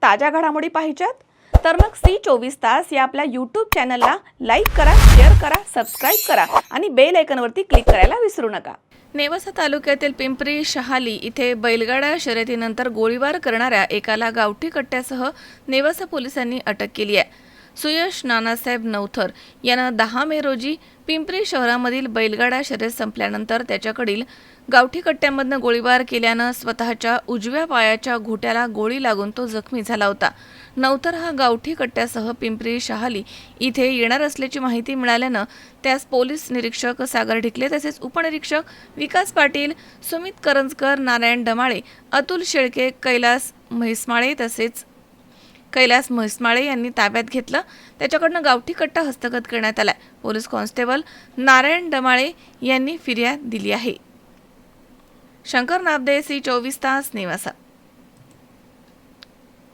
ताज्या घडामोडी पाहिजेत तर मग C24 तास या आपल्या YouTube चॅनलला लाईक करा, शेअर करा, सबस्क्राइब करा आणि बेल आयकॉनवरती क्लिक करायला विसरू नका। नेवासा तालुक्यातील पिंपरी शहाली इथे बैलगाडा शर्यतीनंतर गोळीबार करणाऱ्या एकाला गावठी कट्ट्यासह नेवासा पोलिसांनी अटक केली आहे। सुयश नानासाहेब नवथर यानं 10 मे रोजी पिंपरी शहरामधील बैलगाडा शर्यत संपल्यानंतर त्याच्याकडील गावठी कट्ट्यामधनं गोळीबार केल्यानं स्वतःच्या उजव्या पायाच्या घोट्याला गोळी लागून तो जखमी झाला होता। नवथर हा गावठी कट्ट्यासह पिंपरी शहाली इथे येणार असल्याची माहिती मिळाल्यानं त्यास पोलीस निरीक्षक सागर ढिकले तसेच उपनिरीक्षक विकास पाटील, सुमित करंजकर, नारायण डमाळे, अतुल शेळके, कैलास म्हैसमाळे यांनी ताब्यात घेतलं। त्याच्याकडनं गावठी कट्टा हस्तगत करण्यात आलाय। पोलीस कॉन्स्टेबल नारायण डमाळे यांनी फिर्याद दिली आहे। शंकर नाबदे, C24 तास, नेवासा।